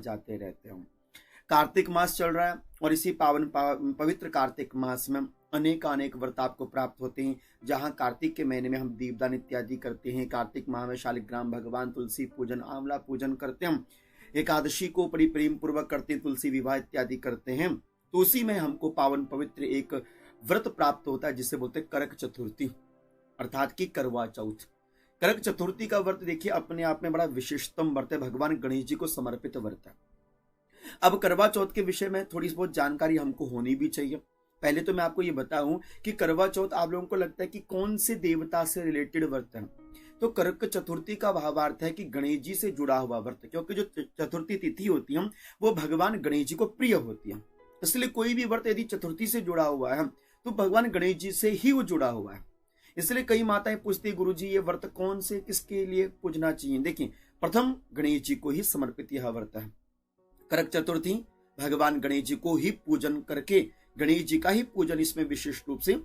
जाते रहते हैं। कार्तिक मास चल रहा है और इसी पवित्र कार्तिक मास में अनेक व्रत आपको प्राप्त होते हैं, जहां कार्तिक के महीने में हम दीपदान इत्यादि करते हैं। कार्तिक माह में शालिग्राम भगवान, तुलसी पूजन, आंवला पूजन करते हैं हम। एकादशी को बड़ी प्रेम पूर्वक करते हैं, तुलसी विवाह इत्यादि करते हैं। तो उसी में हमको पावन पवित्र एक व्रत प्राप्त होता है जिसे बोलते हैं करक चतुर्थी, अर्थात की करवा चौथ। करक चतुर्थी का व्रत देखिए अपने आप में बड़ा विशेषतम व्रत है, भगवान गणेश जी को समर्पित व्रत है। अब करवा चौथ के विषय में थोड़ी बहुत जानकारी हमको होनी भी चाहिए। पहले तो मैं आपको ये बताऊं कि करवा चौथ आप लोगों को लगता है कि कौन से देवता से रिलेटेड व्रत है, तो करक चतुर्थी का भावार्थ है कि गणेश जी से जुड़ा हुआ व्रत, क्योंकि जो चतुर्थी तिथि होती है वो भगवान गणेश जी को प्रिय होती है। इसलिए कोई भी व्रत यदि चतुर्थी से जुड़ा हुआ है तो भगवान गणेश जी से ही वो जुड़ा हुआ है। इसलिए कई माताएं पूछती, गुरु जी ये व्रत कौन से किसके लिए पूजना चाहिए। देखिए, प्रथम गणेश जी को ही समर्पित यह व्रत है। करक चतुर्थी भगवान गणेश जी को ही पूजन करके, गणेश जी का ही पूजन इसमें विशेष रूप से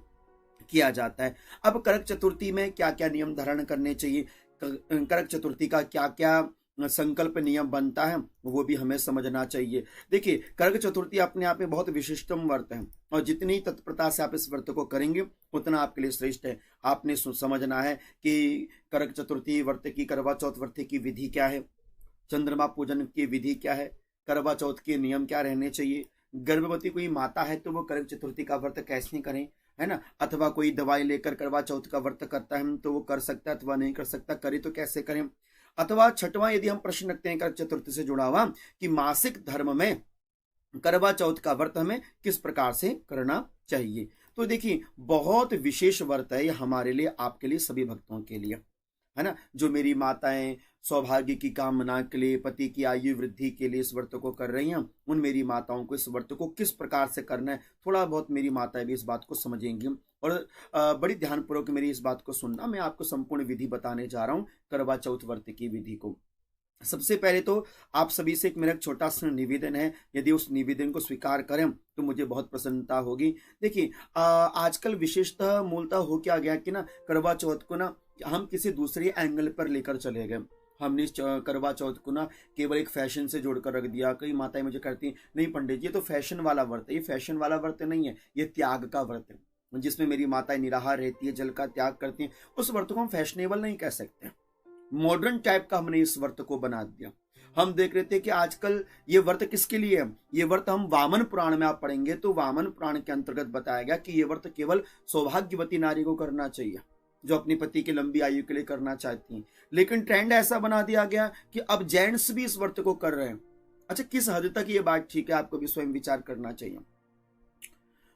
किया जाता है। अब करक चतुर्थी में क्या क्या नियम धारण करने चाहिए, करक चतुर्थी का क्या क्या संकल्प नियम बनता है, वो भी हमें समझना चाहिए। देखिए, करक चतुर्थी अपने आप में बहुत विशिष्टम व्रत है और जितनी तत्परता से आप इस व्रत को करेंगे उतना आपके लिए श्रेष्ठ है। आपने समझना है कि करक चतुर्थी व्रत की, करवा चौथ व्रत की विधि क्या है, चंद्रमा पूजन की विधि क्या है, करवा चौथ के नियम क्या रहने चाहिए, गर्भवती कोई माता है तो वो करक चतुर्थी का व्रत कैसे करें, है ना, अथवा कोई दवाई लेकर करवा चौथ का व्रत करता है तो वो कर सकता है अथवा नहीं कर सकता, करे तो कैसे करें। अथवा छठवां यदि हम प्रश्न रखते हैं करक चतुर्थी से जुड़ा हुआ कि मासिक धर्म में करवा चौथ का व्रत हमें किस प्रकार से करना चाहिए, तो देखिए बहुत विशेष व्रत है ये हमारे लिए, आपके लिए, सभी भक्तों के लिए, है ना। जो मेरी माताएं सौभाग्य की कामना के लिए, पति की आयु वृद्धि के लिए इस व्रत को कर रही हैं, उन मेरी माताओं को इस व्रत को किस प्रकार से करना है थोड़ा बहुत मेरी माताएं भी इस बात को समझेंगी और बड़ी ध्यानपूर्वक मेरी इस बात को सुनना। मैं आपको संपूर्ण विधि बताने जा रहा हूं, करवा चौथ व्रत की विधि को। सबसे पहले तो आप सभी से एक मेरा छोटा सा निवेदन है, यदि उस निवेदन को स्वीकार करें तो मुझे बहुत प्रसन्नता होगी। देखिए, आजकल विशेषतः मूलतः हो क्या गया कि ना करवा चौथ को ना हम किसी दूसरे एंगल पर लेकर चले गए। हमने करवा चौथ को ना केवल एक फैशन से जोड़कर रख दिया। कई माताएं मुझे कहती हैं, नहीं पंडित जी ये तो फैशन वाला व्रत है। ये फैशन वाला व्रत नहीं है, ये त्याग का व्रत है, जिसमें मेरी माताएं निराहार रहती है, जल का त्याग करती हैं। उस व्रत को हम फैशनेबल नहीं कह सकते, मॉडर्न टाइप का हमने इस व्रत को बना दिया। हम देख रहे थे कि आजकल ये व्रत किसके लिए है। ये व्रत हम वामन पुराण में आप पढ़ेंगे तो वामन पुराण के अंतर्गत बताया गया कि ये व्रत केवल सौभाग्यवती नारी को करना चाहिए, जो अपनी पति की लंबी आयु के लिए करना चाहती हैं। लेकिन ट्रेंड ऐसा बना दिया गया कि अब जेंट्स भी इस व्रत को कर रहे हैं। अच्छा, किस हद तक ये बात ठीक है, आपको भी स्वयं विचार करना चाहिए।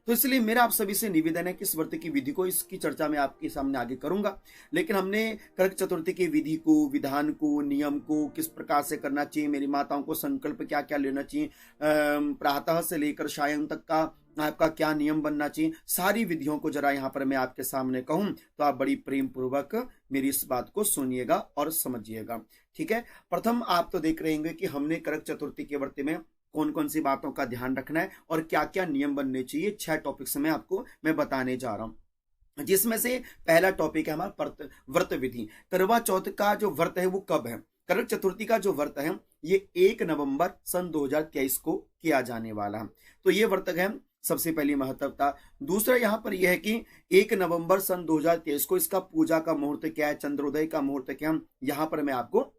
तो इसलिए मेरा आप सभी से निवेदन है कि इस व्रत की विधि को, इसकी चर्चा मैं आपके सामने आगे करूंगा। लेकिन हमने करक चतुर्थी की विधि को, विधान को, नियम को, किस प्रकार से करना चाहिए, मेरी माताओं को संकल्प क्या क्या लेना चाहिए, प्रातः से लेकर सायं तक का आपका क्या नियम बनना चाहिए, सारी विधियों को जरा यहाँ पर मैं आपके सामने कहूं तो आप बड़ी प्रेम पूर्वक मेरी इस बात को सुनिएगा और समझिएगा। ठीक है, प्रथम आप तो देख रहेंगे कि हमने करक चतुर्थी के व्रत में कौन कौन सी बातों का ध्यान रखना है और क्या क्या नियम बनने चाहिए। 6 टॉपिक्स में आपको मैं बताने जा रहा हूं, जिसमें से पहला टॉपिक है हमारा व्रत विधि। करवा चौथ का जो व्रत है वो कब है। करक चतुर्थी का जो व्रत है ये 1 नवंबर सन 2023 को किया जाने वाला है। तो ये व्रत है सबसे पहली महत्वता। दूसरा यहाँ पर यह है कि 1 नवंबर सन 2023 को इसका पूजा का मुहूर्त क्या है, चंद्रोदय का मुहूर्त क्या है, यहाँ पर मैं आपको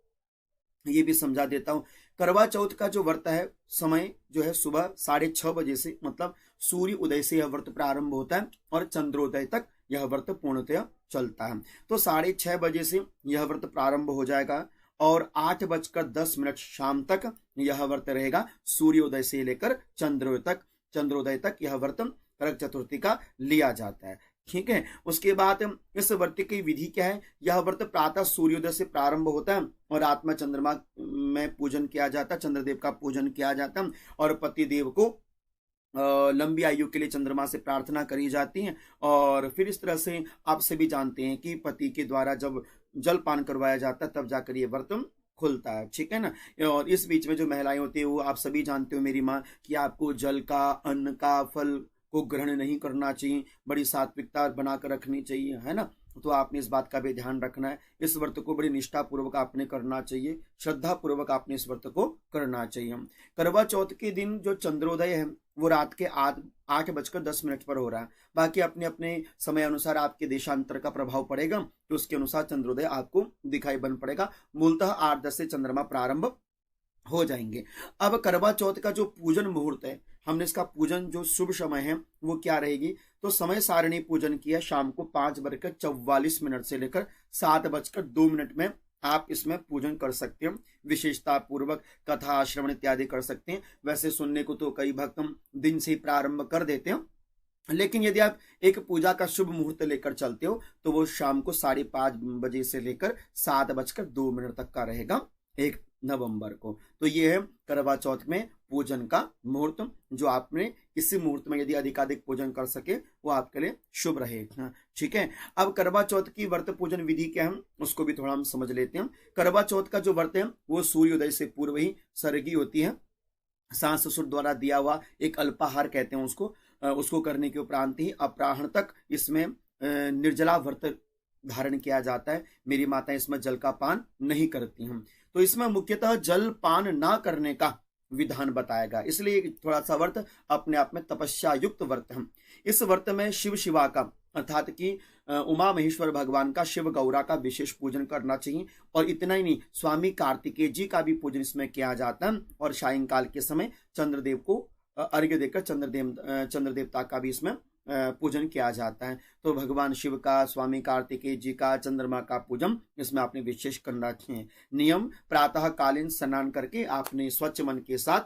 ये भी समझा देता हूं। करवा चौथ का जो व्रत है, समय जो है सुबह 6:30 बजे से, मतलब सूर्य उदय से यह व्रत प्रारंभ होता है और चंद्रोदय तक यह व्रत पूर्णतः चलता है। तो 6:30 बजे से यह व्रत प्रारंभ हो जाएगा और 8:10 शाम तक यह व्रत रहेगा। सूर्योदय से लेकर चंद्रोदय तक यह व्रत करक चतुर्थी का लिया जाता है। ठीक है, उसके बाद इस व्रत की विधि क्या है। यह व्रत प्रातः सूर्योदय से प्रारंभ होता है और रात में चंद्रमा में पूजन किया जाता है, चंद्रदेव का पूजन किया जाता है और पति देव को लंबी आयु के लिए चंद्रमा से प्रार्थना करी जाती है। और फिर इस तरह से आप सभी जानते हैं कि पति के द्वारा जब जल पान करवाया जाता है तब जाकर ये व्रत खुलता है। ठीक है ना। और इस बीच में जो महिलाएं होती है वो आप सभी जानते हो मेरी माँ, कि आपको जल का, अन्न का, फल को ग्रहण नहीं करना चाहिए, बड़ी सात्विकता बनाकर रखनी चाहिए, है ना। तो आपने इस बात का भी ध्यान रखना है। इस व्रत को बड़ी निष्ठा पूर्वक आपने करना चाहिए, श्रद्धा पूर्वक आपने इस व्रत को करना चाहिए। करवा चौथ के दिन जो चंद्रोदय है वो रात के 8:10 पर हो रहा है। बाकी अपने अपने समय अनुसार आपके देशांतर का प्रभाव पड़ेगा, तो उसके अनुसार चंद्रोदय आपको दिखाई बन पड़ेगा। मूलतः 8:10 से चंद्रमा प्रारंभ हो जाएंगे। अब करवा चौथ का जो पूजन मुहूर्त है, हमने इसका पूजन जो शुभ समय है वो क्या रहेगी, तो समय सारणी पूजन की है शाम को 5:44 से लेकर 7:02 में आप इसमें पूजन कर सकते हैं। विशेषता पूर्वक कथा श्रवण इत्यादि कर सकते हैं। वैसे सुनने को तो कई भक्त दिन से ही प्रारंभ कर देते हैं, लेकिन यदि आप एक पूजा का शुभ मुहूर्त लेकर चलते हो तो वो शाम को 5:30 से लेकर 7:02 तक का रहेगा 1 नवंबर को। तो ये है करवा चौथ में पूजन का मुहूर्त, जो आपने इसी मुहूर्त में यदि अधिकाधिक पूजन कर सके वो आपके लिए शुभ रहेगा। ठीक है, अब करवा चौथ की व्रत पूजन विधि क्या है उसको भी थोड़ा हम समझ लेते हैं। करवा चौथ का जो व्रत है वो सूर्योदय से पूर्व ही सरगी होती है। सास ससुर द्वारा दिया हुआ एक अल्पाहार कहते हैं उसको करने के उपरांत ही अपराह्न तक इसमें निर्जला व्रत धारण किया जाता है। मेरी माताएं इसमें जल का पान नहीं करती हैं, तो इसमें मुख्यतः जल पान ना करने का विधान बताएगा, इसलिए थोड़ा सा व्रत अपने आप में तपस्या युक्त व्रत है। इस व्रत में शिव शिवा का अर्थात कि उमा महेश्वर भगवान का, शिव गौरा का विशेष पूजन करना चाहिए। और इतना ही नहीं, स्वामी कार्तिकेय जी का भी पूजन इसमें किया जाता है। और सायंकाल के समय चंद्रदेव को अर्घ्य देकर चंद्र देवता का भी इसमें पूजन किया जाता है। तो भगवान शिव का, स्वामी कार्तिकेय जी का, चंद्रमा का पूजन इसमें आपने विशेष करना चाहिए। नियम, प्रातः कालीन स्नान करके आपने स्वच्छ मन के साथ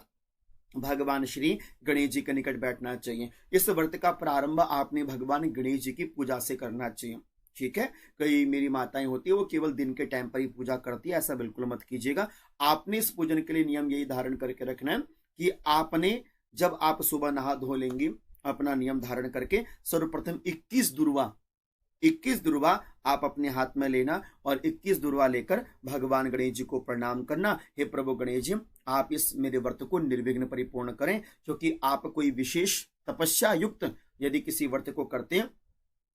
भगवान श्री गणेश जी के निकट बैठना चाहिए। इस व्रत का प्रारंभ आपने भगवान गणेश जी की पूजा से करना चाहिए। ठीक है, कई मेरी माताएं होती है वो केवल दिन के टाइम पर ही पूजा करती है, ऐसा बिल्कुल मत कीजिएगा। आपने इस पूजन के लिए नियम यही धारण करके रखना है कि आपने जब आप सुबह नहा धो लेंगे अपना नियम धारण करके सर्वप्रथम 21 दुर्वा आप अपने हाथ में लेना और 21 दुर्वा लेकर भगवान गणेश जी को प्रणाम करना। हे प्रभु गणेश जी, आप इस मेरे व्रत को निर्विघ्न परिपूर्ण करें, क्योंकि आप कोई विशेष तपस्या युक्त यदि किसी व्रत को करते हैं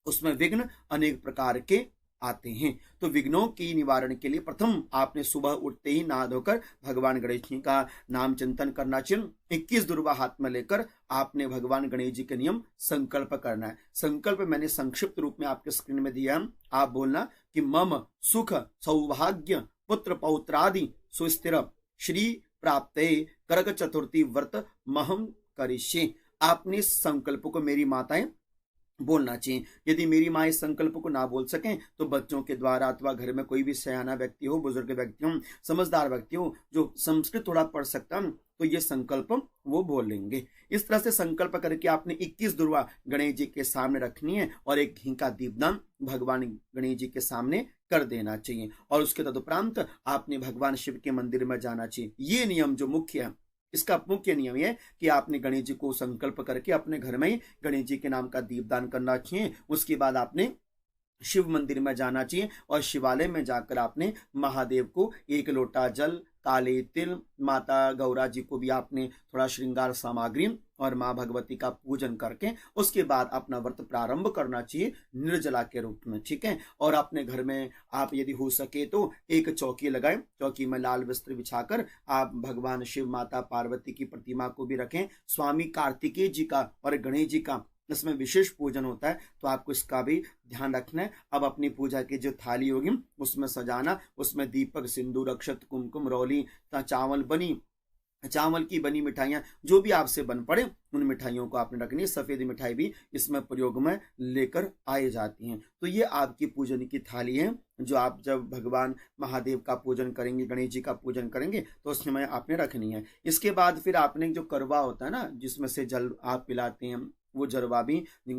उसमें विघ्न अनेक प्रकार के आते हैं। तो विघ्नों की निवारण के लिए प्रथम आपने सुबह उठते ही नहा धोकर भगवान गणेश जी का नाम चिंतन करना चाहिए। 21 दुर्वा हाथ में लेकर आपने भगवान गणेश जी के नियम संकल्प करना है। संकल्प मैंने संक्षिप्त रूप में आपके स्क्रीन में दिया है। आप बोलना कि मम सुख सौभाग्य पुत्र पौत्रादि सुस्थिर श्री प्राप्ते करक चतुर्थी व्रत महम करिष्ये। आपने इस संकल्प को मेरी माताएं बोलना चाहिए। यदि मेरी माँ इस संकल्प को ना बोल सकें तो बच्चों के द्वारा अथवा घर में कोई भी सयाना व्यक्ति हो, बुजुर्ग व्यक्ति हो, समझदार व्यक्ति हो जो संस्कृत थोड़ा पढ़ सकता तो ये संकल्प वो बोल लेंगे। इस तरह से संकल्प करके आपने 21 दुर्वा गणेश जी के सामने रखनी है और एक घी का दीपदान भगवान गणेश जी के सामने कर देना चाहिए। और उसके तदुपरांत आपने भगवान शिव के मंदिर में जाना चाहिए। ये नियम जो मुख्य है, इसका मुख्य नियम यह कि आपने गणेश जी को संकल्प करके अपने घर में ही गणेश जी के नाम का दीपदान करना चाहिए। उसके बाद आपने शिव मंदिर में जाना चाहिए और शिवालय में जाकर आपने महादेव को 1 लोटा जल, काले तिल, माता गौरा जी को भी आपने थोड़ा श्रृंगार सामग्री और माँ भगवती का पूजन करके उसके बाद अपना व्रत प्रारंभ करना चाहिए निर्जला के रूप में। ठीक है, और अपने घर में आप यदि हो सके तो एक चौकी लगाएं, चौकी में लाल वस्त्र बिछाकर आप भगवान शिव, माता पार्वती की प्रतिमा को भी रखें। स्वामी कार्तिकेय जी का और गणेश जी का इसमें विशेष पूजन होता है, तो आपको इसका भी ध्यान रखना है। अब अपनी पूजा की जो थाली होगी उसमें सजाना, उसमें दीपक, सिंदूर, अक्षत, कुमकुम, रौली, चावल की बनी मिठाइयाँ जो भी आपसे बन पड़े उन मिठाइयों को आपने रखनी है। सफेद मिठाई भी इसमें प्रयोग में लेकर आई जाती हैं। तो ये आपकी पूजन की थाली है जो आप जब भगवान महादेव का पूजन करेंगे, गणेश जी का पूजन करेंगे तो उस समय आपने रखनी है। इसके बाद फिर आपने जो करवा होता है ना जिसमें से जल आप पिलाते हैं, वो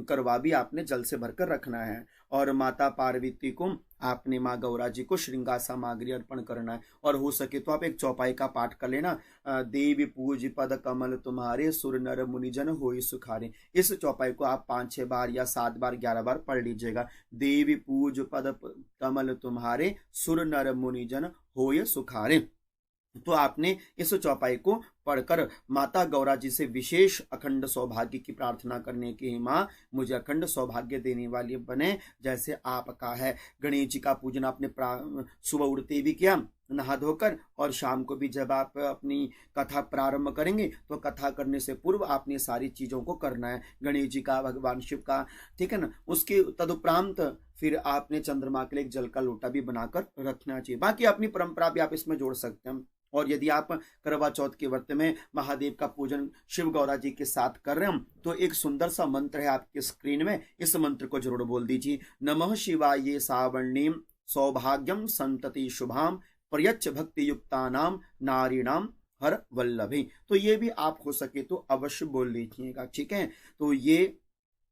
करवा भी आपने जल से भरकर रखना है। और माता पार्वती को आपने माँ गौरा जी को श्रृंगार सामग्री अर्पण करना है। और हो सके तो आप एक चौपाई का पाठ कर लेना, देवी पूज पद कमल तुम्हारे सुर नर मुनिजन होई सुखारे। इस चौपाई को आप 5-6 बार या 7 बार 11 बार पढ़ लीजिएगा। देवी पूज पद कमल तुम्हारे सुर नर मुनिजन होय सुखारे। तो आपने इस चौपाई को पढ़कर माता गौरा जी से विशेष अखंड सौभाग्य की प्रार्थना करने की, माँ मुझे अखंड सौभाग्य देने वाली बने जैसे आपका है। गणेश जी का पूजन आपने सुबह उठते भी किया नहा धोकर, और शाम को भी जब आप अपनी कथा प्रारंभ करेंगे तो कथा करने से पूर्व आपने सारी चीजों को करना है, गणेश जी का, भगवान शिव का, ठीक है ना। उसके तदुपरांत फिर आपने चंद्रमा के लिए एक जल का लोटा भी बनाकर रखना चाहिए। बाकी अपनी परंपरा भी आप इसमें जोड़ सकते हैं। और यदि आप करवा चौथ के व्रत में महादेव का पूजन शिव गौरा जी के साथ कर रहे हैं तो एक सुंदर सा मंत्र है आपके स्क्रीन में, इस मंत्र को जरूर बोल दीजिए। नमः शिवाय सावर्णीम सौभाग्यम संतति शुभाम प्रयच्छ भक्ति युक्ता नाम नारीणाम हर वल्लभी। तो ये भी आप हो सके तो अवश्य बोल लीजिएगा, ठीक है। तो ये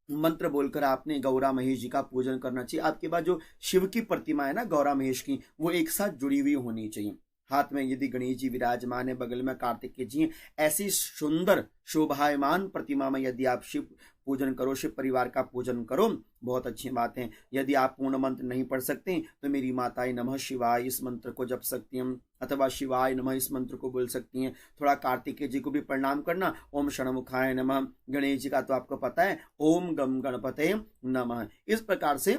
मंत्र बोलकर आपने गौरा महेश जी का पूजन करना चाहिए। आपके पास जो शिव की प्रतिमा है ना गौरा महेश की, वो एक साथ जुड़ी हुई होनी चाहिए। हाथ में यदि गणेश जी विराजमान है, बगल में कार्तिकेय जी, ऐसी सुंदर शोभायमान प्रतिमा में यदि आप शिव पूजन करो, शिव परिवार का पूजन करो, बहुत अच्छी बात है। यदि आप पूर्ण मंत्र नहीं पढ़ सकते तो मेरी माताएं नमः शिवाय इस मंत्र को जप सकती हैं, अथवा शिवाय नमः इस मंत्र को बोल सकती हैं। थोड़ा कार्तिकेय जी को भी प्रणाम करना, ओम षण्मुखाय नमः। गणेश जी का तो आपको पता है, ओम गम गणपते नमः। इस प्रकार से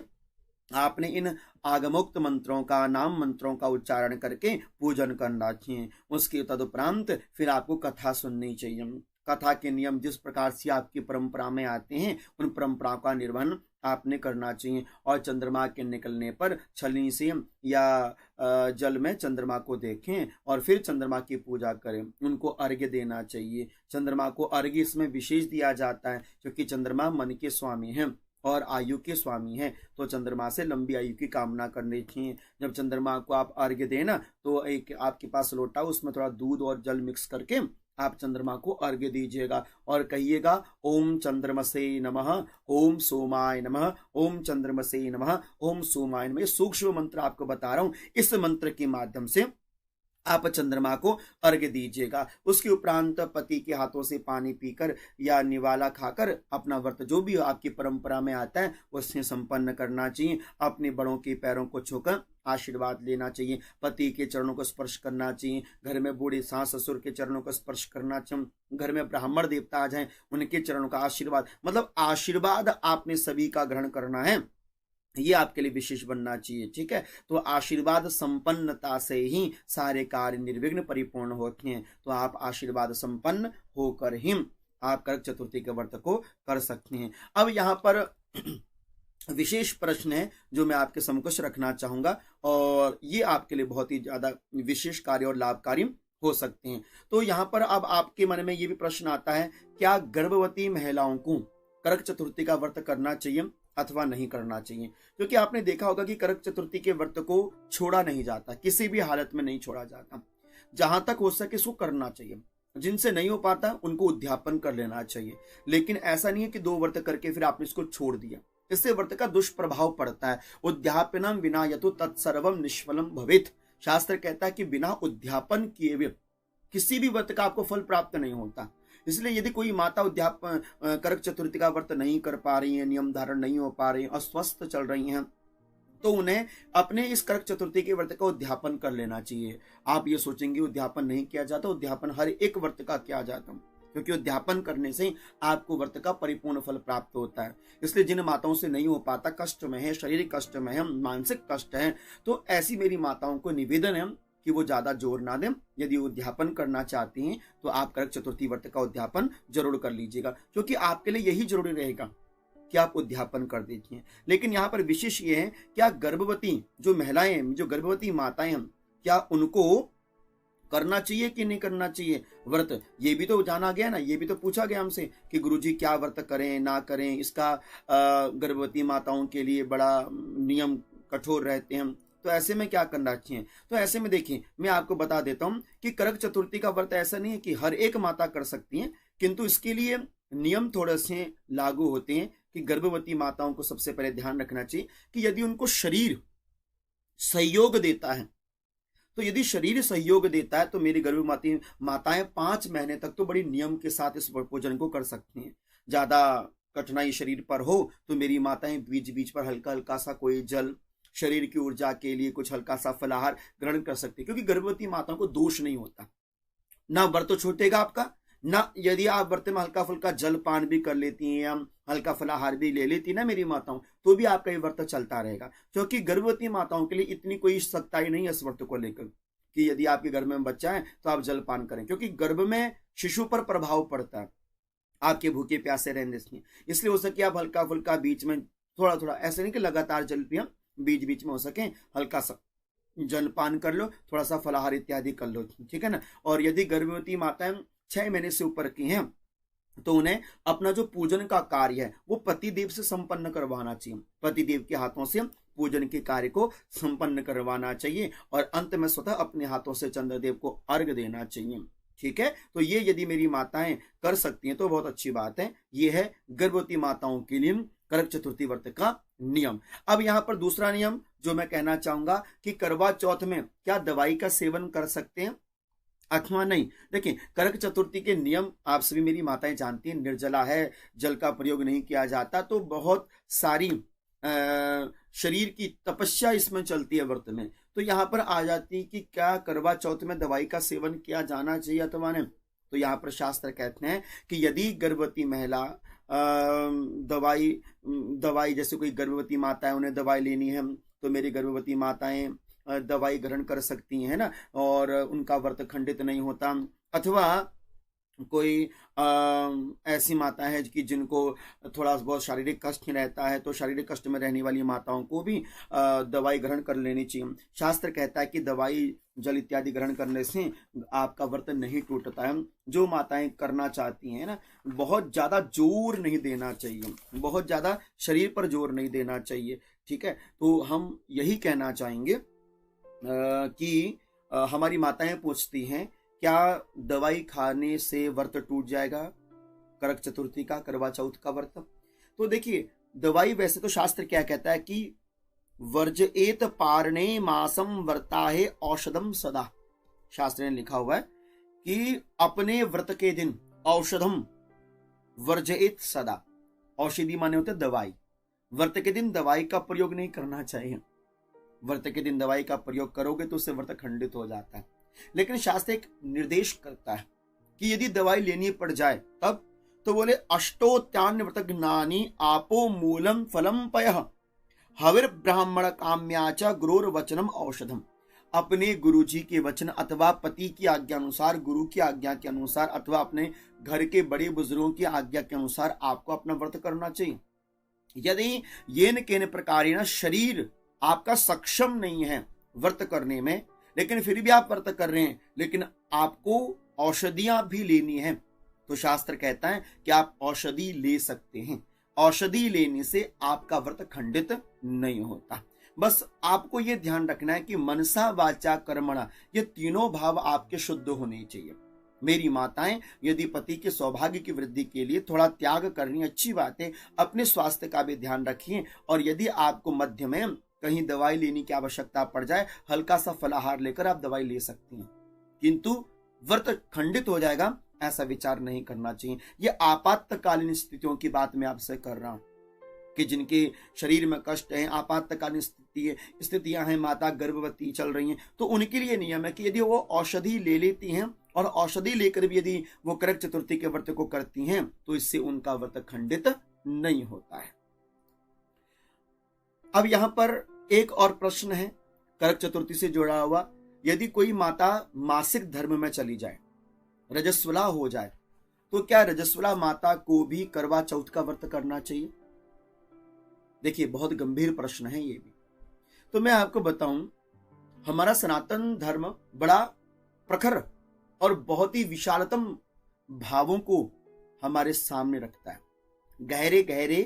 आपने इन आगमोक्त मंत्रों का, नाम मंत्रों का उच्चारण करके पूजन करना चाहिए। उसके तदुपरांत फिर आपको कथा सुननी चाहिए। कथा के नियम जिस प्रकार से आपकी परंपरा में आते हैं उन परंपराओं का निर्वहन आपने करना चाहिए। और चंद्रमा के निकलने पर छलनी से या जल में चंद्रमा को देखें और फिर चंद्रमा की पूजा करें, उनको अर्घ्य देना चाहिए। चंद्रमा को अर्घ्य इसमें विशेष दिया जाता है क्योंकि चंद्रमा मन के स्वामी हैं और आयु के स्वामी हैं, तो चंद्रमा से लंबी आयु की कामना करनी चाहिए। जब चंद्रमा को आप अर्घ्य देना तो एक आपके पास लोटा, उसमें थोड़ा दूध और जल मिक्स करके आप चंद्रमा को अर्घ्य दीजिएगा और कहिएगा ओम चंद्रमसे नमः, ओम सोमाय नमः, ओम चंद्रमसे नमः, ओम सोमाय नमः। ये सूक्ष्म मंत्र आपको बता रहा हूं, इस मंत्र के माध्यम से आप चंद्रमा को अर्घ्य दीजिएगा। उसके उपरांत पति के हाथों से पानी पीकर या निवाला खाकर अपना व्रत जो भी आपकी परंपरा में आता है उससे संपन्न करना चाहिए। अपने बड़ों के पैरों को छूकर आशीर्वाद लेना चाहिए, पति के चरणों को स्पर्श करना चाहिए, घर में बूढ़े सास ससुर के चरणों को स्पर्श करना चाहिए, घर में ब्राह्मण देवता आ जाए उनके चरणों का आशीर्वाद, मतलब आशीर्वाद आपने सभी का ग्रहण करना है, ये आपके लिए विशेष बनना चाहिए, ठीक है। तो आशीर्वाद संपन्नता से ही सारे कार्य निर्विघ्न परिपूर्ण होते हैं। तो आप आशीर्वाद संपन्न होकर ही आप करक चतुर्थी के व्रत को कर सकते हैं। अब यहाँ पर विशेष प्रश्न है जो मैं आपके समक्ष रखना चाहूंगा और ये आपके लिए बहुत ही ज्यादा विशेष कार्य और लाभकारी हो सकते हैं। तो यहाँ पर अब आपके मन में ये भी प्रश्न आता है, क्या गर्भवती महिलाओं को करक चतुर्थी का व्रत करना चाहिए अथवा नहीं करना चाहिए? क्योंकि आपने देखा होगा कि करक चतुर्थी के व्रत को छोड़ा नहीं जाता, किसी भी हालत में नहीं छोड़ा जाता, जहां तक हो सके इसको करना चाहिए। जिनसे नहीं हो पाता उनको उद्यापन कर लेना चाहिए, लेकिन ऐसा नहीं है कि 2 व्रत करके फिर आपने इसको छोड़ दिया, इससे व्रत का दुष्प्रभाव पड़ता है। उद्यापनम विना यतो तत्सर्वम निष्फलम भवेत्। शास्त्र कहता है कि बिना उद्यापन किए हुए किसी भी व्रत का आपको फल प्राप्त नहीं होता। इसलिए यदि कोई माता उद्यापन करक चतुर्थी का व्रत नहीं कर पा रही है, नियम धारण नहीं हो पा रही है, अस्वस्थ चल रही हैं, तो उन्हें अपने इस करक चतुर्थी के व्रत का उद्यापन कर लेना चाहिए। आप ये सोचेंगे उद्यापन नहीं किया जाता, उद्यापन हर एक व्रत का किया जाता, क्योंकि उद्यापन करने से आपको व्रत का परिपूर्ण फल प्राप्त होता है। इसलिए जिन माताओं से नहीं हो पाता, कष्ट में है, शारीरिक कष्ट में है, मानसिक कष्ट है, तो ऐसी मेरी माताओं को निवेदन है कि वो ज्यादा जोर ना दें। यदि उद्यापन करना चाहती हैं तो आप करक चतुर्थी व्रत का उद्यापन जरूर कर लीजिएगा, क्योंकि आपके लिए यही जरूरी रहेगा कि आप उद्यापन कर दीजिए। लेकिन यहाँ पर विशेष ये है, क्या गर्भवती जो महिलाएं, जो गर्भवती माताएं हैं, क्या उनको करना चाहिए कि नहीं करना चाहिए व्रत? ये भी तो जाना गया ना, ये भी तो पूछा गया हमसे कि गुरुजी क्या व्रत करें ना करें। इसका गर्भवती माताओं के लिए बड़ा नियम कठोर रहते हैं, तो ऐसे में क्या करना चाहिए? तो ऐसे में देखिए, मैं आपको बता देता हूं कि करक चतुर्थी का व्रत ऐसा नहीं है कि हर एक माता कर सकती हैं, किंतु इसके लिए नियम थोड़े से लागू होते हैं कि गर्भवती माताओं को सबसे पहले ध्यान रखना चाहिए कि यदि उनको शरीर सहयोग देता है, तो यदि शरीर सहयोग देता है तो मेरी गर्भवती माताएं 5 महीने तक तो बड़ी नियम के साथ इस भोजन को कर सकती हैं। ज्यादा कठिनाई शरीर पर हो तो मेरी माताएं बीच बीच पर हल्का हल्का सा कोई जल शरीर की ऊर्जा के लिए कुछ हल्का सा फलाहार ग्रहण कर सकते हैं, क्योंकि गर्भवती माताओं को दोष नहीं होता, ना व्रत छूटेगा आपका, ना यदि आप व्रत में हल्का फुल्का जलपान भी कर लेती हैं या हल्का फलाहार भी ले लेती ना मेरी माताओं, तो भी आपका ये व्रत चलता रहेगा। क्योंकि गर्भवती माताओं के लिए इतनी कोई सख्ताई नहीं है इस व्रत को लेकर कि यदि आपके गर्भ में बच्चा है तो आप जलपान करें, क्योंकि गर्भ में शिशु पर प्रभाव पड़ता है आपके भूखे प्यासे रहने से। इसलिए हो सके आप हल्का फुल्का बीच में थोड़ा थोड़ा, ऐसे नहीं कि लगातार जल पिए, बीच बीच में हो सके हल्का सा जलपान कर लो, थोड़ा सा फलाहार इत्यादि कर लो, ठीक है ना। और यदि गर्भवती माताएं 6 महीने से ऊपर की हैं तो उन्हें अपना जो पूजन का कार्य है वो पतिदेव से संपन्न करवाना चाहिए, पतिदेव के हाथों से पूजन के कार्य को संपन्न करवाना चाहिए और अंत में स्वतः अपने हाथों से चंद्रदेव को अर्घ देना चाहिए, ठीक है। तो ये यदि मेरी माताएं कर सकती हैं तो बहुत अच्छी बात है। ये है गर्भवती माताओं के लिए करक चतुर्थी व्रत का नियम। अब यहाँ पर दूसरा नियम जो मैं कहना चाहूंगा कि करवा चौथ में क्या दवाई का सेवन कर सकते हैं अथवा नहीं। देखिए, करक चतुर्थी के नियम आप सभी मेरी माताएं जानती हैं, निर्जला है, जल का प्रयोग नहीं किया जाता, तो बहुत सारी शरीर की तपस्या इसमें चलती है व्रत में। तो यहाँ पर आ जाती कि क्या करवा चौथ में दवाई का सेवन किया जाना चाहिए अथवा नहीं। तो यहाँ पर शास्त्र कहते हैं कि यदि गर्भवती महिला दवाई जैसे कोई गर्भवती माता है उन्हें दवाई लेनी है तो मेरी गर्भवती माताएं दवाई ग्रहण कर सकती हैं ना, और उनका व्रत खंडित नहीं होता। अथवा कोई ऐसी माता है कि जिनको थोड़ा बहुत शारीरिक कष्ट रहता है तो शारीरिक कष्ट में रहने वाली माताओं को भी दवाई ग्रहण कर लेनी चाहिए। शास्त्र कहता है कि दवाई जल इत्यादि ग्रहण करने से आपका व्रत नहीं टूटता है। जो माताएं करना चाहती हैं ना, बहुत ज्यादा जोर नहीं देना चाहिए, बहुत ज्यादा शरीर पर जोर नहीं देना चाहिए, ठीक है। तो हम यही कहना चाहेंगे कि हमारी माताएं पूछती हैं क्या दवाई खाने से व्रत टूट जाएगा, करक चतुर्थी का, करवा चौथ का व्रत। तो देखिए, दवाई वैसे तो शास्त्र क्या कहता है कि वर्जएत पारणे मासम वर्ताहे औषधम सदा। शास्त्र ने लिखा हुआ है कि अपने व्रत के दिन औषधम वर्जएत सदा, औषधि माने होते दवाई, व्रत के दिन दवाई का प्रयोग नहीं करना चाहिए। व्रत के दिन दवाई का प्रयोग करोगे तो उससे व्रत खंडित हो जाता है। लेकिन शास्त्र एक निर्देश करता है कि यदि दवाई लेनी पड़ जाए तब, तो बोले अष्टोत्यान व्रत ज्ञानी आपो मूलम फलम पयः हविर ब्राह्मण काम्याच गुरुर वचनम औषधम। अपने गुरुजी के वचन अथवा पति की आज्ञा अनुसार, गुरु की आज्ञा के अनुसार अथवा अपने घर के बड़े बुजुर्गों की आज्ञा के अनुसार आपको अपना व्रत करना चाहिए। यदि येन केन प्रकारेण शरीर आपका सक्षम नहीं है व्रत करने में, लेकिन फिर भी आप व्रत कर रहे हैं, लेकिन आपको औषधियां भी लेनी है, तो शास्त्र कहता है कि आप औषधि ले सकते हैं। औषधि लेने से आपका व्रत खंडित नहीं होता। बस आपको यह ध्यान रखना है कि मनसा वाचा कर्मणा, ये तीनों भाव आपके शुद्ध होने चाहिए। मेरी माताएं, यदि पति के सौभाग्य की वृद्धि के लिए थोड़ा त्याग करनी अच्छी बात है, अपने स्वास्थ्य का भी ध्यान रखिए। और यदि आपको मध्य में कहीं दवाई लेने की आवश्यकता पड़ जाए, हल्का सा फलाहार लेकर आप दवाई ले सकती हैं, किंतु व्रत खंडित हो जाएगा ऐसा विचार नहीं करना चाहिए। यह आपातकालीन स्थितियों की बात मैं आपसे कर रहा हूं कि जिनके शरीर में कष्ट है, आपातकालीन स्थितियां हैं, माता गर्भवती चल रही हैं, तो उनके लिए नियम है कि यदि वो औषधि ले लेती हैं और औषधि लेकर भी यदि वो करक चतुर्थी के व्रत को करती हैं तो इससे उनका व्रत खंडित नहीं होता है। अब यहां पर एक और प्रश्न है करक चतुर्थी से जुड़ा हुआ। यदि कोई माता मासिक धर्म में चली जाए, रजस्वला हो जाए, तो क्या रजस्वला माता को भी करवा चौथ का व्रत करना चाहिए? देखिए, बहुत गंभीर प्रश्न है ये भी। तो मैं आपको बताऊं, हमारा सनातन धर्म बड़ा प्रखर और बहुत ही विशालतम भावों को हमारे सामने रखता है। गहरे गहरे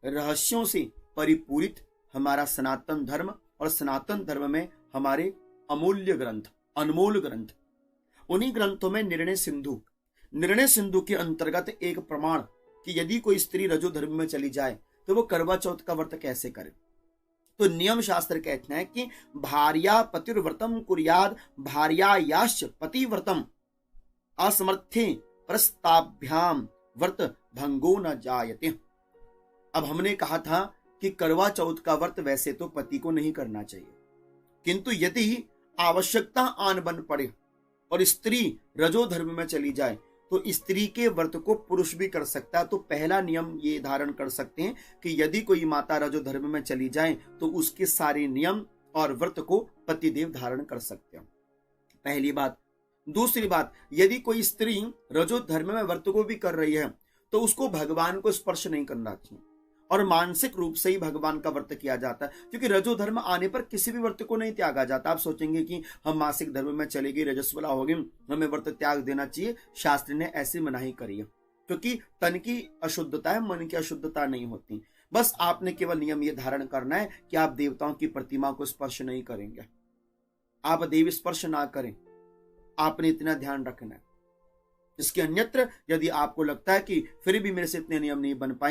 रहस्यों से परिपूरित हमारा सनातन धर्म, और सनातन धर्म में हमारे अमूल्य ग्रंथ, अनमोल ग्रंथ। उन्हीं ग्रंथों में निर्णय सिंधु के अंतर्गत एक प्रमाण कि यदि कोई स्त्री रजो धर्म में चली जाए तो वो करवा चौथ का व्रत कैसे करे। तो नियम शास्त्र कहते हैं कि भार्या पतिर्व्रतम कुर्याद भार्यायाश्च पतिव्रतम असमर्थे प्रस्ताभ्याम व्रत भंगो न जायते। अब हमने कहा था कि करवा चौथ का व्रत वैसे तो पति को नहीं करना चाहिए, किंतु यदि आवश्यकता आन बन पड़े और स्त्री रजो धर्म में चली जाए तो स्त्री के व्रत को पुरुष भी कर सकता है। तो पहला नियम ये धारण कर सकते हैं कि यदि कोई माता रजो धर्म में चली जाए तो उसके सारे नियम और व्रत को पतिदेव धारण कर सकते हैं, पहली बात। दूसरी बात, यदि कोई स्त्री रजो धर्म में व्रत को भी कर रही है तो उसको भगवान को स्पर्श नहीं करना चाहिए और मानसिक रूप से ही भगवान का व्रत किया जाता है, क्योंकि रजो धर्म आने पर किसी भी व्रत को नहीं त्यागा जाता। आप सोचेंगे कि हम मासिक धर्म में चलेगी, रजस्वला होगी, हमें व्रत त्याग देना चाहिए, शास्त्र ने ऐसी मनाही करी है, क्योंकि तन की अशुद्धता है, मन की अशुद्धता नहीं होती। बस आपने केवल नियम ये धारण करना है कि आप देवताओं की प्रतिमा को स्पर्श नहीं करेंगे, आप देव स्पर्श ना करें, आपने इतना ध्यान रखना है। इसके अन्यत्र यदि आपको लगता है कि फिर भी मेरे से इतने नियम नहीं बन पाए